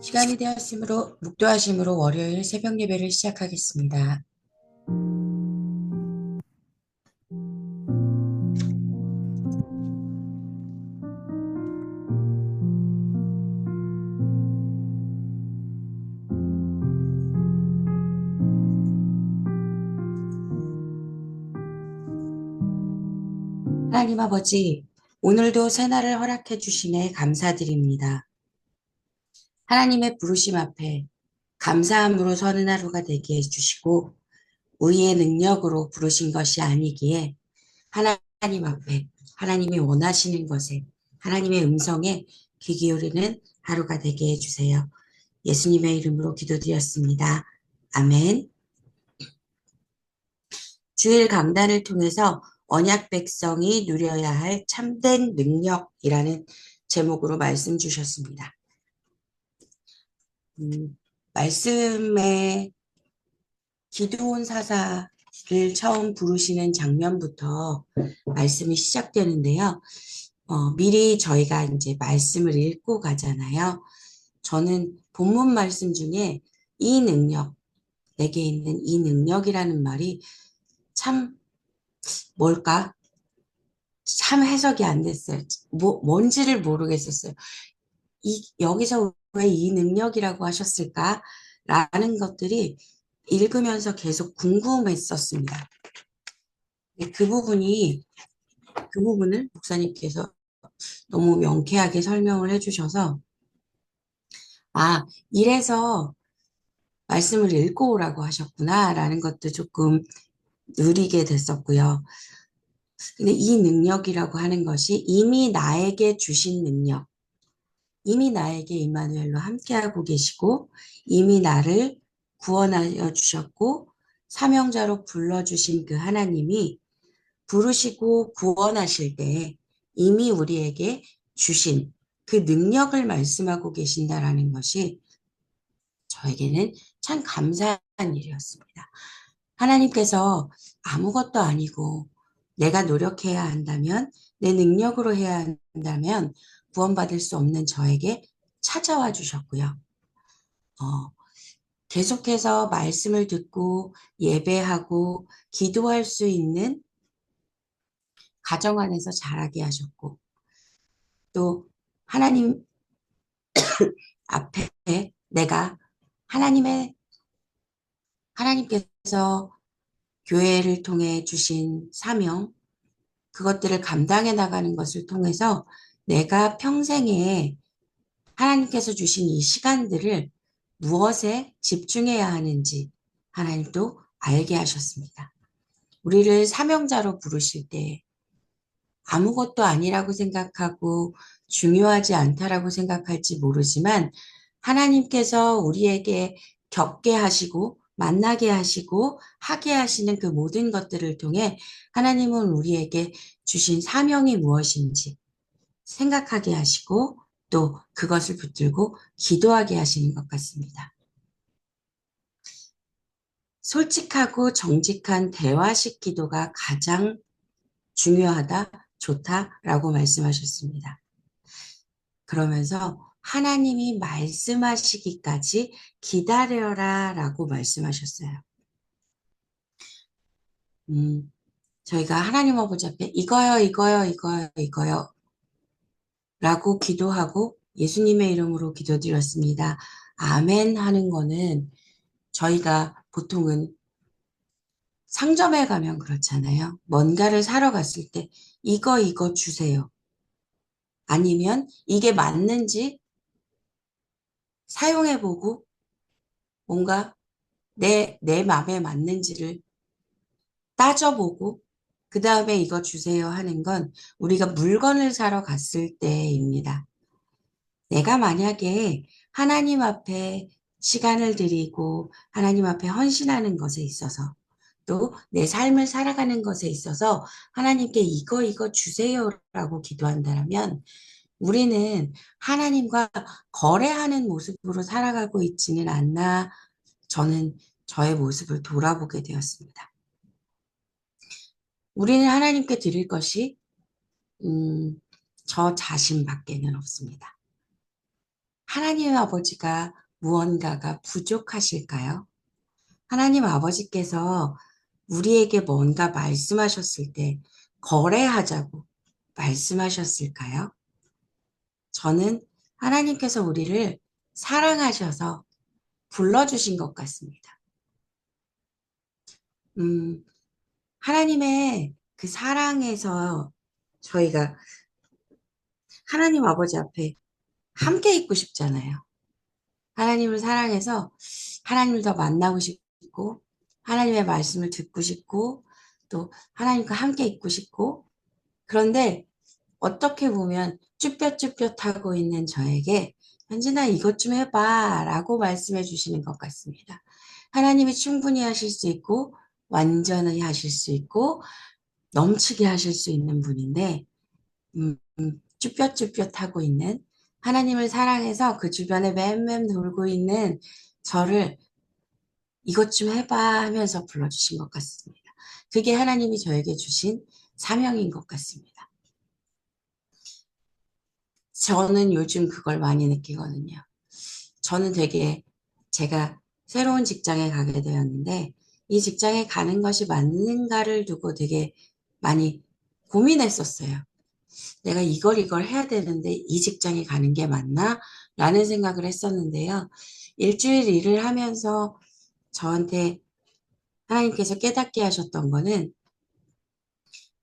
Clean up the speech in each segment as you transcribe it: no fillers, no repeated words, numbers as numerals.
시간이 되었으므로 묵도하심으로 월요일 새벽 예배를 시작하겠습니다. 하나님 아버지, 오늘도 새날을 허락해 주심에 감사드립니다. 하나님의 부르심 앞에 감사함으로 서는 하루가 되게 해주시고 우리의 능력으로 부르신 것이 아니기에 하나님 앞에 하나님이 원하시는 것에 하나님의 음성에 귀 기울이는 하루가 되게 해주세요. 예수님의 이름으로 기도드렸습니다. 아멘. 주일 강단을 통해서 언약 백성이 누려야 할 참된 능력이라는 제목으로 말씀 주셨습니다. 말씀에 기드온 사사를 처음 부르시는 장면부터 말씀이 시작되는데요. 미리 저희가 이제 말씀을 읽고 가잖아요. 저는 본문 말씀 중에 이 능력, 내게 있는 이 능력이라는 말이 참 뭘까? 참 해석이 안 됐어요. 뭔지를 모르겠었어요. 여기서 왜 이 능력이라고 하셨을까? 라는 것들이 읽으면서 계속 궁금했었습니다. 그 부분을 목사님께서 너무 명쾌하게 설명을 해주셔서, 이래서 말씀을 읽고 오라고 하셨구나, 라는 것도 조금 누리게 됐었고요. 근데 이 능력이라고 하는 것이 이미 나에게 주신 능력, 이미 나에게 임마누엘로 함께하고 계시고 이미 나를 구원하여 주셨고 사명자로 불러주신 그 하나님이 부르시고 구원하실 때 이미 우리에게 주신 그 능력을 말씀하고 계신다라는 것이 저에게는 참 감사한 일이었습니다. 하나님께서 아무것도 아니고 내가 노력해야 한다면, 내 능력으로 해야 한다면 구원받을 수 없는 저에게 찾아와 주셨고요. 계속해서 말씀을 듣고 예배하고 기도할 수 있는 가정 안에서 자라게 하셨고, 또 하나님 앞에 내가 하나님께서 교회를 통해 주신 사명, 그것들을 감당해 나가는 것을 통해서 내가 평생에 하나님께서 주신 이 시간들을 무엇에 집중해야 하는지 하나님도 알게 하셨습니다. 우리를 사명자로 부르실 때 아무것도 아니라고 생각하고 중요하지 않다라고 생각할지 모르지만 하나님께서 우리에게 겪게 하시고 만나게 하시고 하게 하시는 그 모든 것들을 통해 하나님은 우리에게 주신 사명이 무엇인지 생각하게 하시고 또 그것을 붙들고 기도하게 하시는 것 같습니다. 솔직하고 정직한 대화식 기도가 가장 중요하다, 좋다라고 말씀하셨습니다. 그러면서 하나님이 말씀하시기까지 기다려라 라고 말씀하셨어요. 저희가 하나님 아버지 앞에 이거요 라고 기도하고 예수님의 이름으로 기도드렸습니다. 아멘 하는 거는 저희가 보통은 상점에 가면 그렇잖아요. 뭔가를 사러 갔을 때 이거 주세요. 아니면 이게 맞는지 사용해보고 뭔가 내 마음에 맞는지를 따져보고 그 다음에 이거 주세요 하는 건 우리가 물건을 사러 갔을 때입니다. 내가 만약에 하나님 앞에 시간을 드리고 하나님 앞에 헌신하는 것에 있어서 또 내 삶을 살아가는 것에 있어서 하나님께 이거 주세요라고 기도한다면 우리는 하나님과 거래하는 모습으로 살아가고 있지는 않나 저는 저의 모습을 돌아보게 되었습니다. 우리는 하나님께 드릴 것이 저 자신밖에는 없습니다. 하나님 아버지가 무언가가 부족하실까요? 하나님 아버지께서 우리에게 뭔가 말씀하셨을 때 거래하자고 말씀하셨을까요? 저는 하나님께서 우리를 사랑하셔서 불러주신 것 같습니다. 음, 하나님의 그 사랑에서 저희가 하나님 아버지 앞에 함께 있고 싶잖아요. 하나님을 사랑해서 하나님을 더 만나고 싶고, 하나님의 말씀을 듣고 싶고, 또 하나님과 함께 있고 싶고, 그런데 어떻게 보면 쭈뼛쭈뼛하고 있는 저에게 현진아 이것 좀 해봐 라고 말씀해 주시는 것 같습니다. 하나님이 충분히 하실 수 있고 완전히 하실 수 있고 넘치게 하실 수 있는 분인데 쭈뼛쭈뼛하고 있는 하나님을 사랑해서 그 주변에 맴맴 돌고 있는 저를 이것 좀 해봐 하면서 불러주신 것 같습니다. 그게 하나님이 저에게 주신 사명인 것 같습니다. 저는 요즘 그걸 많이 느끼거든요. 저는 되게 제가 새로운 직장에 가게 되었는데 이 직장에 가는 것이 맞는가를 두고 되게 많이 고민했었어요. 내가 이걸 해야 되는데 이 직장에 가는 게 맞나? 라는 생각을 했었는데요. 일주일 일을 하면서 저한테 하나님께서 깨닫게 하셨던 거는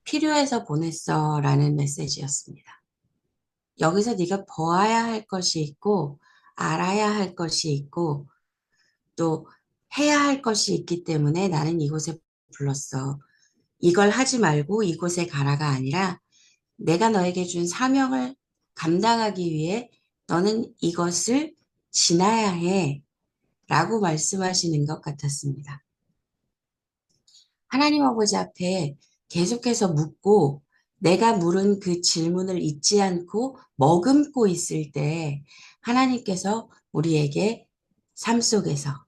필요해서 보냈어 라는 메시지였습니다. 여기서 네가 보아야 할 것이 있고 알아야 할 것이 있고 또 해야 할 것이 있기 때문에 나는 이곳에 불렀어. 이걸 하지 말고 이곳에 가라가 아니라 내가 너에게 준 사명을 감당하기 위해 너는 이것을 지나야 해 라고 말씀하시는 것 같았습니다. 하나님 아버지 앞에 계속해서 묻고 내가 물은 그 질문을 잊지 않고 머금고 있을 때 하나님께서 우리에게 삶 속에서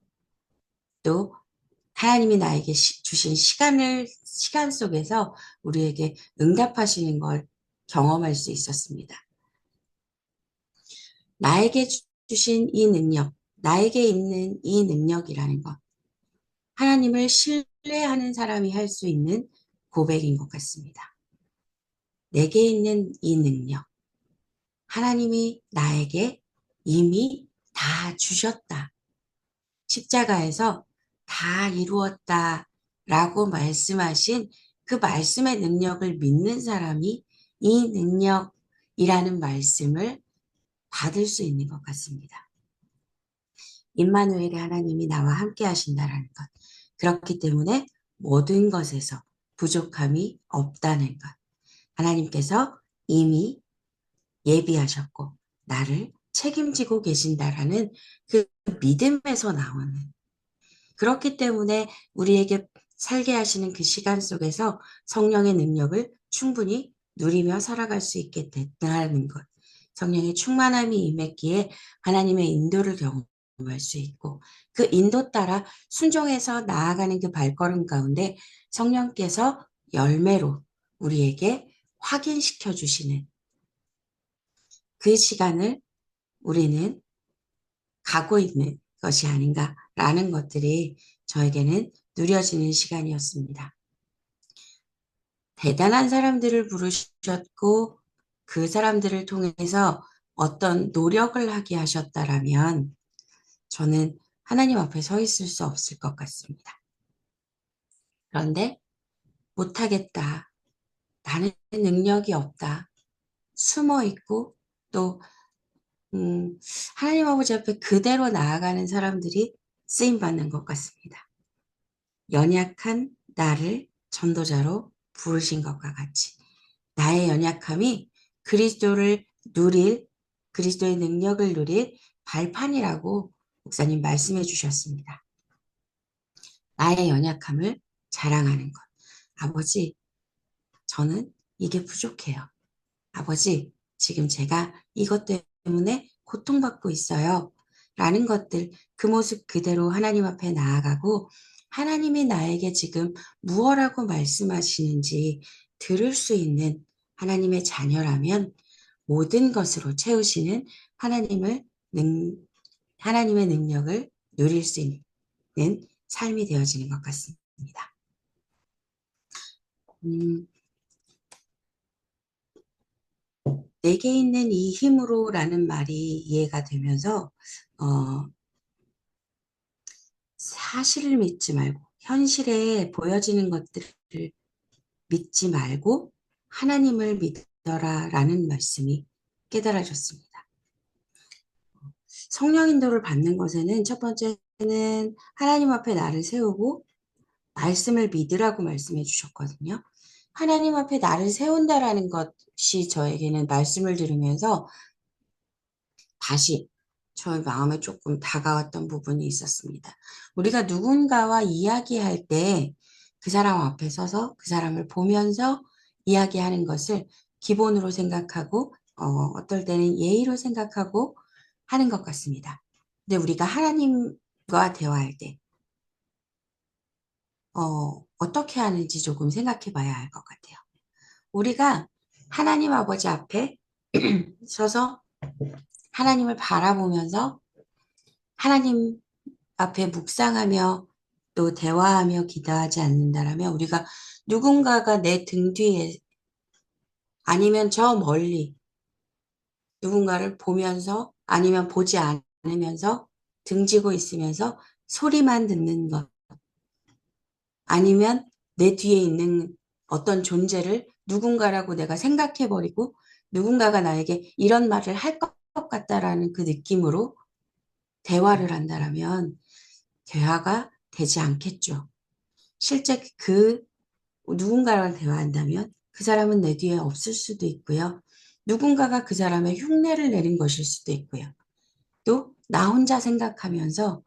또 하나님이 나에게 주신 시간 속에서 우리에게 응답하시는 걸 경험할 수 있었습니다. 나에게 주신 이 능력, 나에게 있는 이 능력이라는 것, 하나님을 신뢰하는 사람이 할 수 있는 고백인 것 같습니다. 내게 있는 이 능력, 하나님이 나에게 이미 다 주셨다. 십자가에서 다 이루었다. 라고 말씀하신 그 말씀의 능력을 믿는 사람이 이 능력이라는 말씀을 받을 수 있는 것 같습니다. 임마누엘의 하나님이 나와 함께 하신다라는 것. 그렇기 때문에 모든 것에서 부족함이 없다는 것. 하나님께서 이미 예비하셨고 나를 책임지고 계신다라는 그 믿음에서 나오는 그렇기 때문에 우리에게 살게 하시는 그 시간 속에서 성령의 능력을 충분히 누리며 살아갈 수 있게 됐다는 것. 성령의 충만함이 임했기에 하나님의 인도를 경험할 수 있고 그 인도 따라 순종해서 나아가는 그 발걸음 가운데 성령께서 열매로 우리에게 확인시켜 주시는 그 시간을 우리는 가고 있는 것이 아닌가라는 것들이 저에게는 누려지는 시간이었습니다. 대단한 사람들을 부르셨고 그 사람들을 통해서 어떤 노력을 하게 하셨다라면 저는 하나님 앞에 서 있을 수 없을 것 같습니다. 그런데 못하겠다. 나는 능력이 없다. 숨어 있고 또 하나님 아버지 앞에 그대로 나아가는 사람들이 쓰임받는 것 같습니다. 연약한 나를 전도자로 부르신 것과 같이 나의 연약함이 그리스도를 누릴, 그리스도의 능력을 누릴 발판이라고 목사님 말씀해 주셨습니다. 나의 연약함을 자랑하는 것. 아버지, 저는 이게 부족해요. 아버지, 지금 제가 이것 때문에 고통받고 있어요. 라는 것들, 그 모습 그대로 하나님 앞에 나아가고 하나님이 나에게 지금 무엇라고 말씀하시는지 들을 수 있는 하나님의 자녀라면 모든 것으로 채우시는 하나님을 능, 하나님의 능력을 누릴 수 있는 삶이 되어지는 것 같습니다. 음, 내게 있는 이 힘으로라는 말이 이해가 되면서 어, 사실을 믿지 말고 현실에 보여지는 것들을 믿지 말고 하나님을 믿어라라는 말씀이 깨달아졌습니다. 성령 인도를 받는 것에는 첫 번째는 하나님 앞에 나를 세우고 말씀을 믿으라고 말씀해 주셨거든요. 하나님 앞에 나를 세운다라는 것이 저에게는 말씀을 들으면서 다시 저의 마음에 조금 다가왔던 부분이 있었습니다. 우리가 누군가와 이야기할 때 그 사람 앞에 서서 그 사람을 보면서 이야기하는 것을 기본으로 생각하고 어떨 때는 예의로 생각하고 하는 것 같습니다. 근데 우리가 하나님과 대화할 때 어떻게 하는지 조금 생각해 봐야 할 것 같아요. 우리가 하나님 아버지 앞에 서서 하나님을 바라보면서 하나님 앞에 묵상하며 또 대화하며 기도하지 않는다라면 우리가 누군가가 내 등 뒤에 아니면 저 멀리 누군가를 보면서 아니면 보지 않으면서 등지고 있으면서 소리만 듣는 것 아니면 내 뒤에 있는 어떤 존재를 누군가라고 내가 생각해버리고 누군가가 나에게 이런 말을 할 것 같다라는 그 느낌으로 대화를 한다라면 대화가 되지 않겠죠. 실제 그 누군가랑 대화한다면 그 사람은 내 뒤에 없을 수도 있고요. 누군가가 그 사람의 흉내를 내는 것일 수도 있고요. 또 나 혼자 생각하면서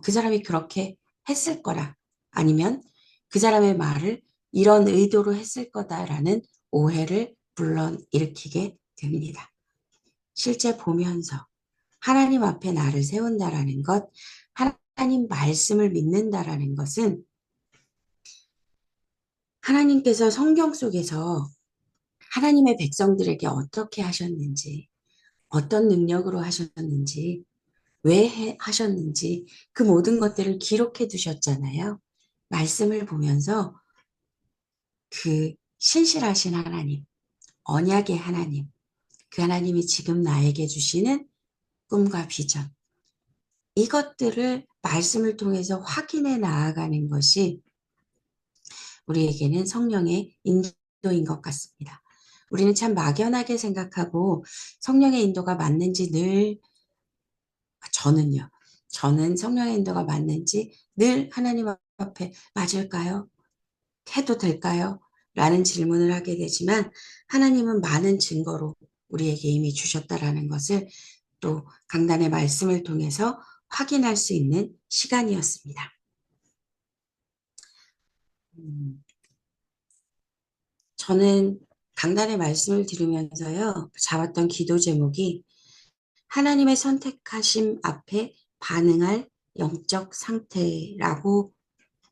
그 사람이 그렇게 했을 거라 아니면 그 사람의 말을 이런 의도로 했을 거다라는 오해를 불러일으키게 됩니다. 실제 보면서 하나님 앞에 나를 세운다라는 것, 하나님 말씀을 믿는다라는 것은 하나님께서 성경 속에서 하나님의 백성들에게 어떻게 하셨는지, 어떤 능력으로 하셨는지, 왜 하셨는지 그 모든 것들을 기록해 두셨잖아요. 말씀을 보면서 그 신실하신 하나님, 언약의 하나님, 그 하나님이 지금 나에게 주시는 꿈과 비전, 이것들을 말씀을 통해서 확인해 나아가는 것이 우리에게는 성령의 인도인 것 같습니다. 우리는 참 막연하게 생각하고 성령의 인도가 맞는지 늘 저는 성령의 인도가 맞는지 늘 하나님 앞에 맞을까요? 해도 될까요? 라는 질문을 하게 되지만 하나님은 많은 증거로 우리에게 이미 주셨다라는 것을 또 강단의 말씀을 통해서 확인할 수 있는 시간이었습니다. 저는 강단의 말씀을 들으면서요, 잡았던 기도 제목이 하나님의 선택하심 앞에 반응할 영적 상태라고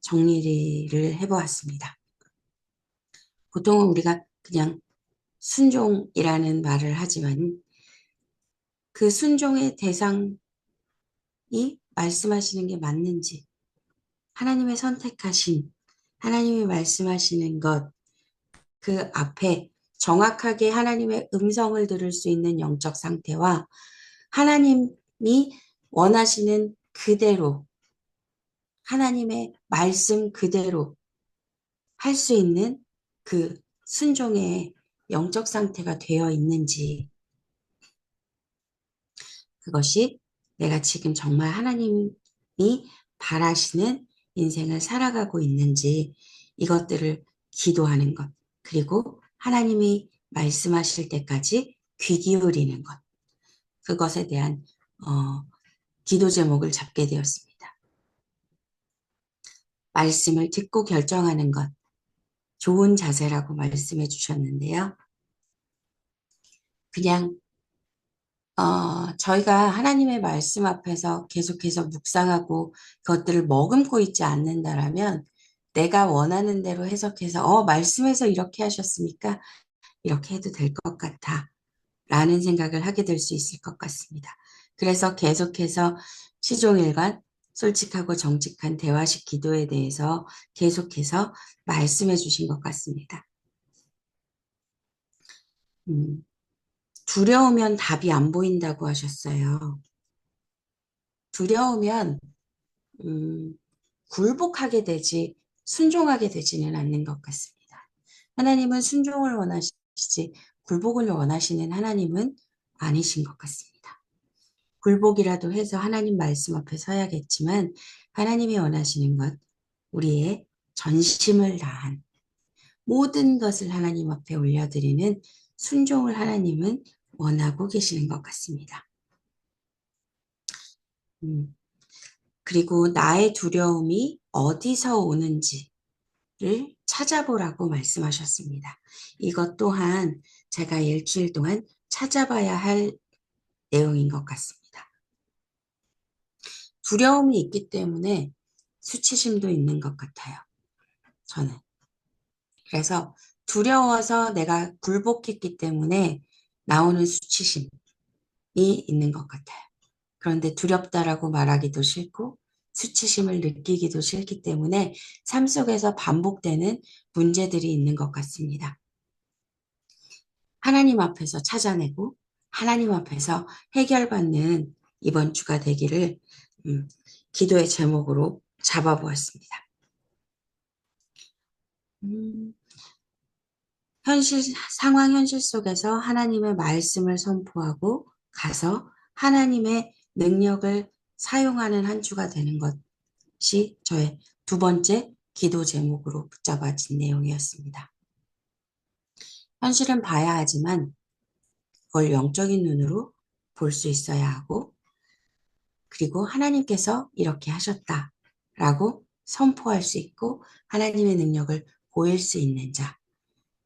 정리를 해보았습니다. 보통은 우리가 그냥 순종이라는 말을 하지만 그 순종의 대상이 말씀하시는 게 맞는지, 하나님의 선택하심, 하나님이 말씀하시는 것, 그 앞에 정확하게 하나님의 음성을 들을 수 있는 영적 상태와 하나님이 원하시는 그대로, 하나님의 말씀 그대로 할 수 있는 그 순종의 영적 상태가 되어 있는지, 그것이 내가 지금 정말 하나님이 바라시는 인생을 살아가고 있는지 이것들을 기도하는 것, 그리고 하나님이 말씀하실 때까지 귀 기울이는 것, 그것에 대한 기도 제목을 잡게 되었습니다. 말씀을 듣고 결정하는 것, 좋은 자세라고 말씀해 주셨는데요. 그냥 저희가 하나님의 말씀 앞에서 계속해서 묵상하고 그것들을 머금고 있지 않는다라면 내가 원하는 대로 해석해서 말씀에서 이렇게 하셨으니까 이렇게 해도 될 것 같아 라는 생각을 하게 될 수 있을 것 같습니다. 그래서 계속해서 시종일관 솔직하고 정직한 대화식 기도에 대해서 계속해서 말씀해 주신 것 같습니다. 음, 두려우면 답이 안 보인다고 하셨어요. 두려우면 음, 굴복하게 되지 순종하게 되지는 않는 것 같습니다. 하나님은 순종을 원하시지 굴복을 원하시는 하나님은 아니신 것 같습니다. 굴복이라도 해서 하나님 말씀 앞에 서야겠지만 하나님이 원하시는 것, 우리의 전심을 다한 모든 것을 하나님 앞에 올려드리는 순종을 하나님은 원하고 계시는 것 같습니다. 음, 그리고 나의 두려움이 어디서 오는지를 찾아보라고 말씀하셨습니다. 이것 또한 제가 일주일 동안 찾아봐야 할 내용인 것 같습니다. 두려움이 있기 때문에 수치심도 있는 것 같아요. 저는. 그래서 두려워서 내가 굴복했기 때문에 나오는 수치심이 있는 것 같아요. 그런데 두렵다라고 말하기도 싫고 수치심을 느끼기도 싫기 때문에 삶 속에서 반복되는 문제들이 있는 것 같습니다. 하나님 앞에서 찾아내고 하나님 앞에서 해결받는 이번 주가 되기를 기도의 제목으로 잡아보았습니다. 음, 상황 현실 속에서 하나님의 말씀을 선포하고 가서 하나님의 능력을 사용하는 한 주가 되는 것이 저의 두 번째 기도 제목으로 붙잡아진 내용이었습니다. 현실은 봐야 하지만 그걸 영적인 눈으로 볼 수 있어야 하고, 그리고 하나님께서 이렇게 하셨다라고 선포할 수 있고 하나님의 능력을 보일 수 있는 자,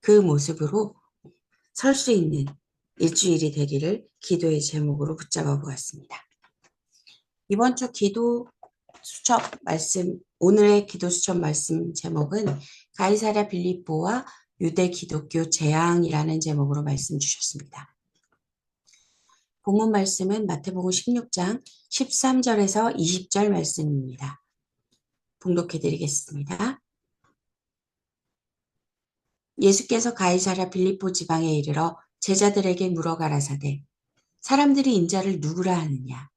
그 모습으로 설 수 있는 일주일이 되기를 기도의 제목으로 붙잡아 보았습니다. 이번 주 기도 수첩 말씀, 오늘의 기도 수첩 말씀 제목은 가이사랴 빌립보와 유대 기독교 재앙이라는 제목으로 말씀 주셨습니다. 본문 말씀은 마태복음 16장 13절에서 20절 말씀입니다. 봉독해 드리겠습니다. 예수께서 가이사랴 빌립보 지방에 이르러 제자들에게 물어 가라사대 사람들이 인자를 누구라 하느냐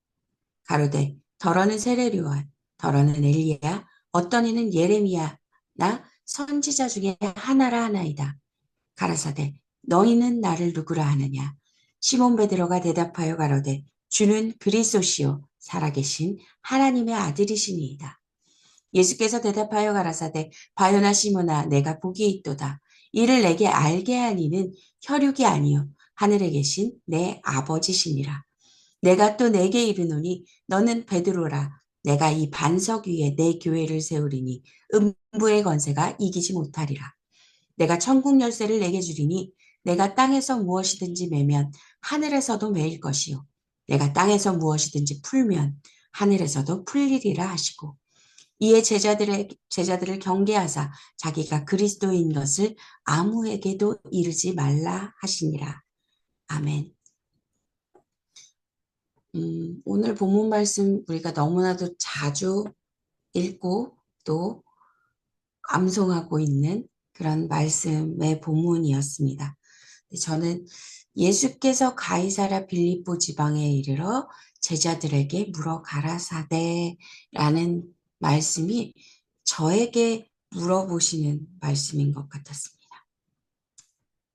가로되 더러는 세례요한 더러는 엘리야 어떤 이는 예레미야나 선지자 중에 하나라 하나이다. 가라사대 너희는 나를 누구라 하느냐 시몬 베드로가 대답하여 가로되 주는 그리스도시요 살아계신 하나님의 아들이시니이다. 예수께서 대답하여 가라사대 바요나 시몬아 내가 복이 있도다. 이를 내게 알게 한 이는 혈육이 아니요 하늘에 계신 내 아버지시니라. 내가 또 내게 이르노니 너는 베드로라. 내가 이 반석 위에 내 교회를 세우리니 음부의 권세가 이기지 못하리라. 내가 천국 열쇠를 내게 주리니 내가 땅에서 무엇이든지 매면 하늘에서도 매일 것이요. 내가 땅에서 무엇이든지 풀면 하늘에서도 풀리리라 하시고 이에 제자들을 경계하사 자기가 그리스도인 것을 아무에게도 이르지 말라 하시니라. 아멘. 오늘 본문 말씀 우리가 너무나도 자주 읽고 또 암송하고 있는 그런 말씀의 본문이었습니다. 저는 예수께서 가이사랴 빌립보 지방에 이르러 제자들에게 물어 가라사대라는 말씀이 저에게 물어보시는 말씀인 것 같았습니다.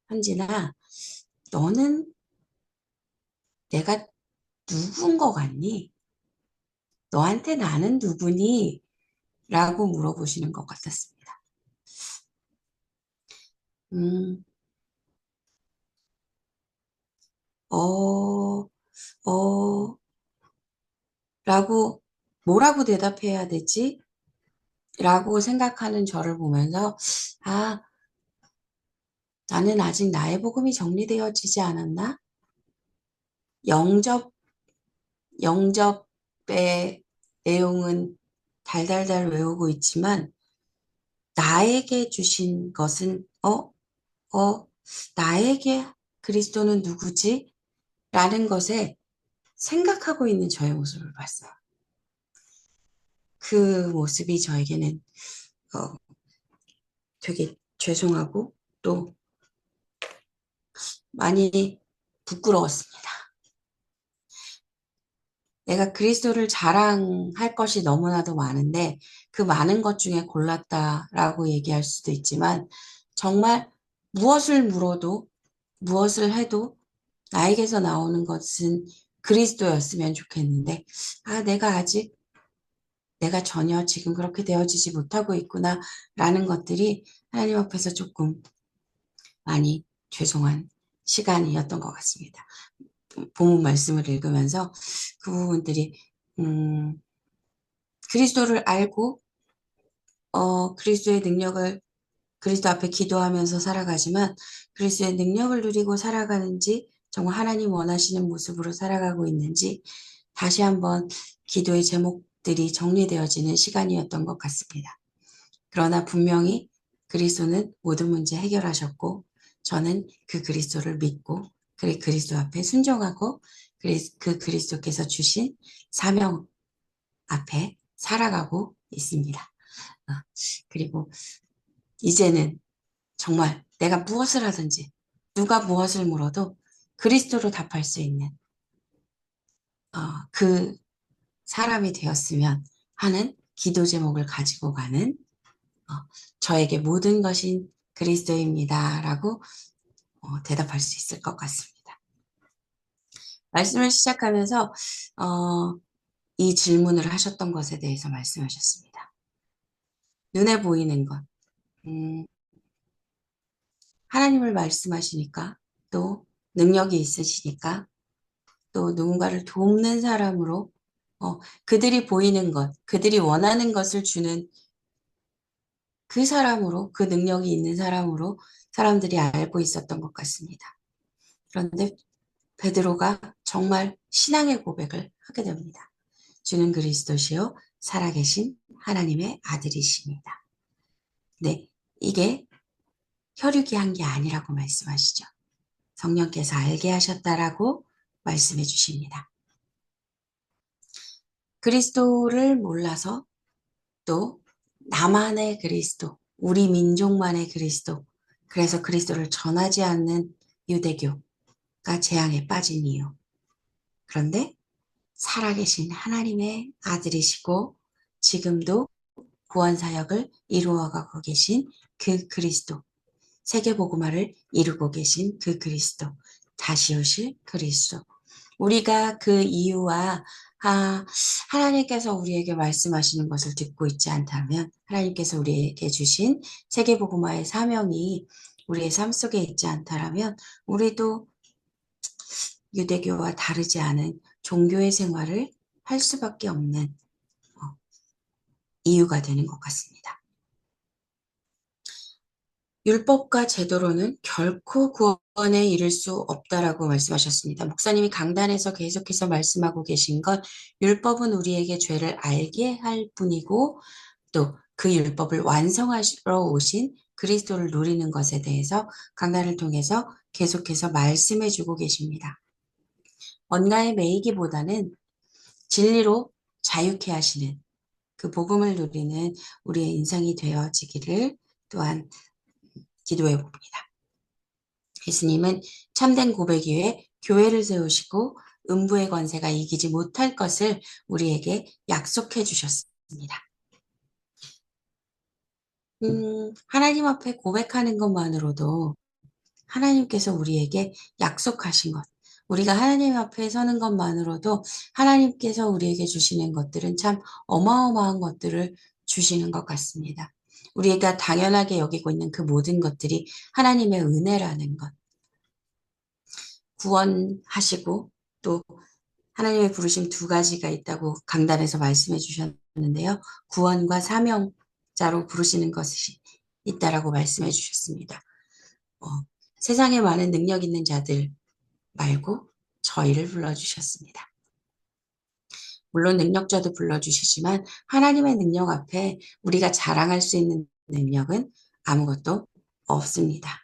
현진아, 너는 내가 누군 것 같니? 너한테 나는 누구니? 라고 물어보시는 것 같았습니다. 음, 어, 어, 라고, 뭐라고 대답해야 되지? 라고 생각하는 저를 보면서, 아, 나는 아직 나의 복음이 정리되어지지 않았나? 영접, 영접의 내용은 달달달 외우고 있지만, 나에게 주신 것은, 나에게 그리스도는 누구지? 라는 것에 생각하고 있는 저의 모습을 봤어요. 그 모습이 저에게는 어, 되게 죄송하고 또 많이 부끄러웠습니다. 내가 그리스도를 자랑할 것이 너무나도 많은데 그 많은 것 중에 골랐다라고 얘기할 수도 있지만 정말 무엇을 물어도 무엇을 해도 나에게서 나오는 것은 그리스도였으면 좋겠는데 내가 아직 내가 전혀 지금 그렇게 되어지지 못하고 있구나라는 것들이 하나님 앞에서 조금 많이 죄송한 시간이었던 것 같습니다. 본문 말씀을 읽으면서 그 부분들이 음, 그리스도를 알고 그리스도의 능력을 그리스도 앞에 기도하면서 살아가지만 그리스도의 능력을 누리고 살아가는지 정말 하나님 원하시는 모습으로 살아가고 있는지 다시 한번 기도의 제목들이 정리되어지는 시간이었던 것 같습니다. 그러나 분명히 그리스도는 모든 문제 해결하셨고 저는 그 그리스도를 믿고 그리스도 앞에 순종하고 그 그리스도께서 주신 사명 앞에 살아가고 있습니다. 그리고 이제는 정말 내가 무엇을 하든지 누가 무엇을 물어도 그리스도로 답할 수 있는 그 사람이 되었으면 하는 기도 제목을 가지고 가는 저에게 모든 것인 그리스도입니다라고 대답할 수 있을 것 같습니다. 말씀을 시작하면서 이 질문을 하셨던 것에 대해서 말씀하셨습니다. 눈에 보이는 것, 음, 하나님을 말씀하시니까 또 능력이 있으시니까 또 누군가를 돕는 사람으로 그들이 보이는 것, 그들이 원하는 것을 주는 그 사람으로, 그 능력이 있는 사람으로 사람들이 알고 있었던 것 같습니다. 그런데 베드로가 정말 신앙의 고백을 하게 됩니다. 주는 그리스도시요 살아계신 하나님의 아들이십니다. 네, 이게 혈육이 한 게 아니라고 말씀하시죠. 성령께서 알게 하셨다라고 말씀해 주십니다. 그리스도를 몰라서 또 나만의 그리스도, 우리 민족만의 그리스도, 그래서 그리스도를 전하지 않는 유대교가 재앙에 빠진 이유. 그런데 살아계신 하나님의 아들이시고 지금도 구원 사역을 이루어가고 계신 그 그리스도, 세계복음화를 이루고 계신 그 그리스도, 다시 오실 그리스도. 우리가 그 이유와 하나님께서 우리에게 말씀하시는 것을 듣고 있지 않다면 하나님께서 우리에게 주신 세계복음화의 사명이 우리의 삶 속에 있지 않다면 우리도 유대교와 다르지 않은 종교의 생활을 할 수밖에 없는 이유가 되는 것 같습니다. 율법과 제도로는 결코 구원에 이를 수 없다라고 말씀하셨습니다. 목사님이 강단에서 계속해서 말씀하고 계신 건 율법은 우리에게 죄를 알게 할 뿐이고 또 그 율법을 완성하시러 오신 그리스도를 누리는 것에 대해서 강단을 통해서 계속해서 말씀해 주고 계십니다. 언가에 매이기보다는 진리로 자유케 하시는 그 복음을 누리는 우리의 인생이 되어지기를 또한 기도해 봅니다. 예수님은 참된 고백 위에 교회를 세우시고 음부의 권세가 이기지 못할 것을 우리에게 약속해 주셨습니다. 하나님 앞에 고백하는 것만으로도 하나님께서 우리에게 약속하신 것, 우리가 하나님 앞에 서는 것만으로도 하나님께서 우리에게 주시는 것들은 참 어마어마한 것들을 주시는 것 같습니다. 우리가 당연하게 여기고 있는 그 모든 것들이 하나님의 은혜라는 것, 구원하시고 또 하나님의 부르심 두 가지가 있다고 강단에서 말씀해 주셨는데요. 구원과 사명자로 부르시는 것이 있다라고 말씀해 주셨습니다. 세상에 많은 능력 있는 자들 말고 저희를 불러주셨습니다. 물론 능력자도 불러주시지만 하나님의 능력 앞에 우리가 자랑할 수 있는 능력은 아무것도 없습니다.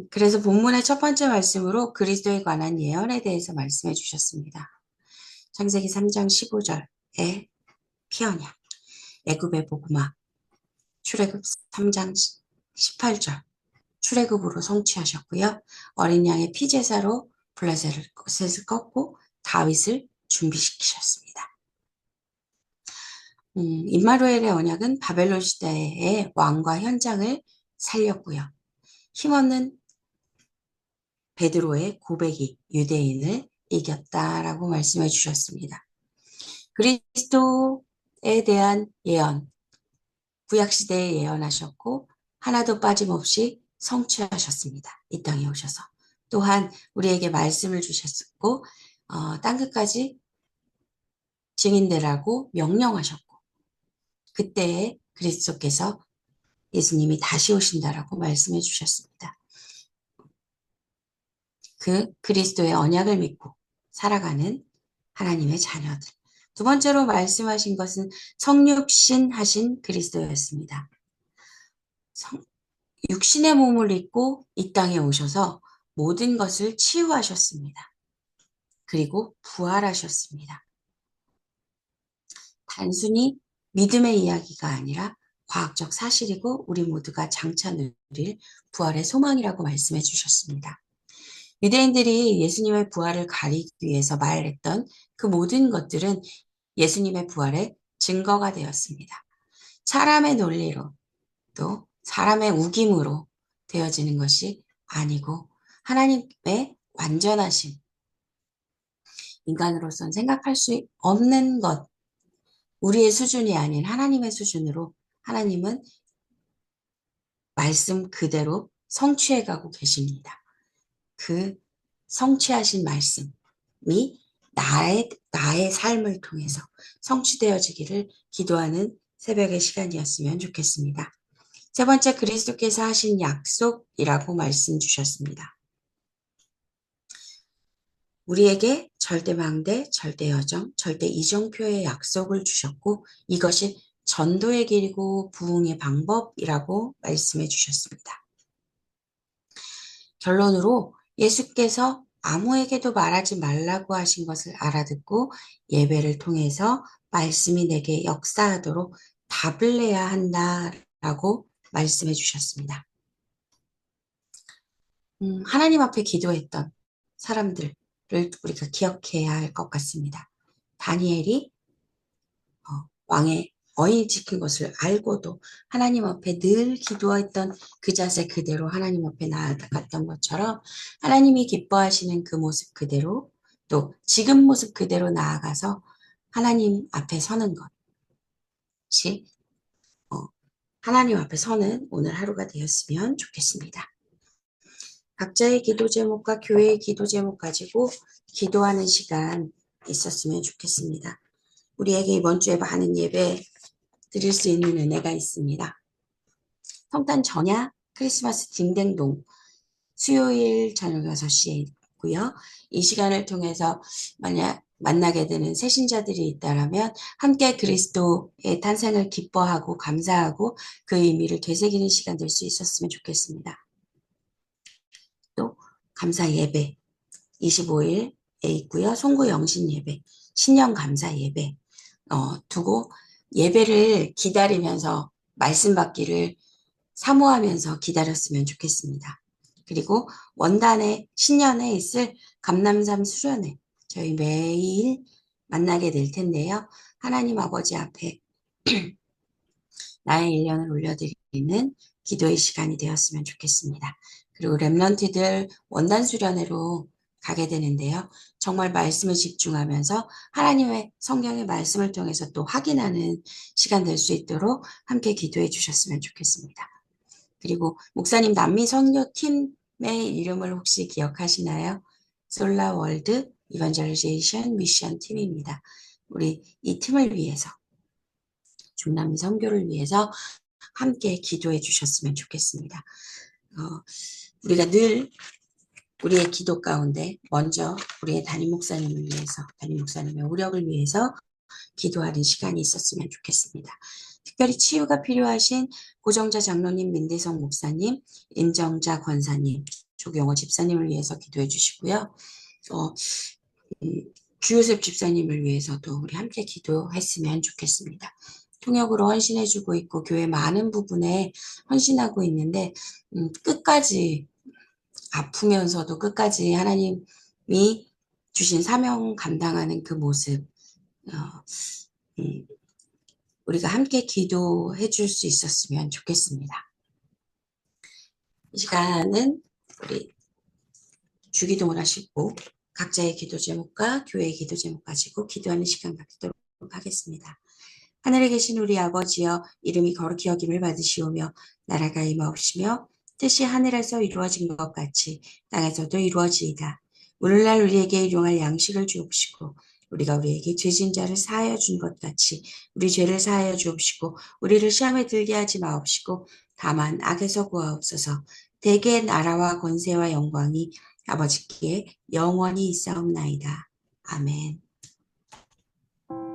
그래서 본문의 첫 번째 말씀으로 그리스도에 관한 예언에 대해서 말씀해 주셨습니다. 창세기 3장 15절에 피언약, 애굽의 복음화, 출애굽 3장 18절, 출애굽으로 성취하셨고요. 어린 양의 피제사로 블레셋을 꺾고 다윗을 준비시키셨습니다. 임마누엘의 언약은 바벨론 시대의 왕과 현장을 살렸고요. 힘없는 베드로의 고백이 유대인을 이겼다라고 말씀해 주셨습니다. 그리스도에 대한 예언, 구약시대에 예언하셨고 하나도 빠짐없이 성취하셨습니다. 이 땅에 오셔서. 또한 우리에게 말씀을 주셨고 땅끝까지 증인되라고 명령하셨고 그때에 그리스도께서 예수님이 다시 오신다라고 말씀해 주셨습니다. 그 그리스도의 언약을 믿고 살아가는 하나님의 자녀들. 두 번째로 말씀하신 것은 성육신 하신 그리스도였습니다. 육신의 몸을 입고 이 땅에 오셔서 모든 것을 치유하셨습니다. 그리고 부활하셨습니다. 단순히 믿음의 이야기가 아니라 과학적 사실이고 우리 모두가 장차 누릴 부활의 소망이라고 말씀해 주셨습니다. 유대인들이 예수님의 부활을 가리기 위해서 말했던 그 모든 것들은 예수님의 부활의 증거가 되었습니다. 사람의 논리로 또 사람의 우김으로 되어지는 것이 아니고 하나님의 완전하신 인간으로서는 생각할 수 없는 것, 우리의 수준이 아닌 하나님의 수준으로 하나님은 말씀 그대로 성취해가고 계십니다. 그 성취하신 말씀이 나의 삶을 통해서 성취되어지기를 기도하는 새벽의 시간이었으면 좋겠습니다. 세 번째, 그리스도께서 하신 약속이라고 말씀 주셨습니다. 우리에게 절대망대, 절대여정, 절대이정표의 약속을 주셨고 이것이 전도의 길이고 부흥의 방법이라고 말씀해 주셨습니다. 결론으로 예수께서 아무에게도 말하지 말라고 하신 것을 알아듣고 예배를 통해서 말씀이 내게 역사하도록 답을 내야 한다라고 말씀해 주셨습니다. 하나님 앞에 기도했던 사람들을 우리가 기억해야 할 것 같습니다. 다니엘이 왕의 어인 지킨 것을 알고도 하나님 앞에 늘 기도했던 그 자세 그대로 하나님 앞에 나아갔던 것처럼 하나님이 기뻐하시는 그 모습 그대로 또 지금 모습 그대로 나아가서 하나님 앞에 서는 것이 하나님 앞에 서는 오늘 하루가 되었으면 좋겠습니다. 각자의 기도 제목과 교회의 기도 제목 가지고 기도하는 시간 있었으면 좋겠습니다. 우리에게 이번 주에 많은 예배 드릴 수 있는 은혜가 있습니다. 성탄 전야 크리스마스 딩댕동 수요일 저녁 6시에 있고요. 이 시간을 통해서 만약 만나게 되는 새신자들이 있다면 함께 그리스도의 탄생을 기뻐하고 감사하고 그 의미를 되새기는 시간 될 수 있었으면 좋겠습니다. 또 감사 예배 25일에 있고요. 송구 영신 예배, 신년 감사 예배 두고 예배를 기다리면서 말씀 받기를 사모하면서 기다렸으면 좋겠습니다. 그리고 원단의 신년에 있을 감람산 수련회 저희 매일 만나게 될 텐데요. 하나님 아버지 앞에 나의 1년을 올려드리는 기도의 시간이 되었으면 좋겠습니다. 그리고 렘넌트들 원단 수련회로 가게 되는데요. 정말 말씀을 집중하면서 하나님의 성경의 말씀을 통해서 또 확인하는 시간 될 수 있도록 함께 기도해 주셨으면 좋겠습니다. 그리고 목사님 남미 선교팀의 이름을 혹시 기억하시나요? 솔라 월드 이반젤리제이션 미션 팀입니다. 우리 이 팀을 위해서 중남미 선교를 위해서 함께 기도해 주셨으면 좋겠습니다. 우리가 늘 우리의 기도 가운데 먼저 우리의 담임 목사님을 위해서 담임 목사님의 우력을 위해서 기도하는 시간이 있었으면 좋겠습니다. 특별히 치유가 필요하신 고정자 장로님, 민대성 목사님, 임정자 권사님, 조경호 집사님을 위해서 기도해 주시고요. 주요셉 집사님을 위해서도 우리 함께 기도했으면 좋겠습니다. 통역으로 헌신해주고 있고 교회 많은 부분에 헌신하고 있는데 끝까지 아프면서도 끝까지 하나님이 주신 사명 감당하는 그 모습 우리가 함께 기도해 줄 수 있었으면 좋겠습니다. 이 시간은 우리 주기도문 하시고 각자의 기도 제목과 교회의 기도 제목 가지고 기도하는 시간 갖도록 하겠습니다. 하늘에 계신 우리 아버지여, 이름이 거룩히 여김을 받으시오며 나라가 임하옵시며 뜻이 하늘에서 이루어진 것 같이 땅에서도 이루어지이다. 오늘날 우리에게 일용할 양식을 주옵시고 우리가 우리에게 죄진 자를 사하여 준 것 같이 우리 죄를 사하여 주옵시고 우리를 시험에 들게 하지 마옵시고 다만 악에서 구하옵소서. 대개 나라와 권세와 영광이 아버지께 영원히 있사옵나이다. 아멘.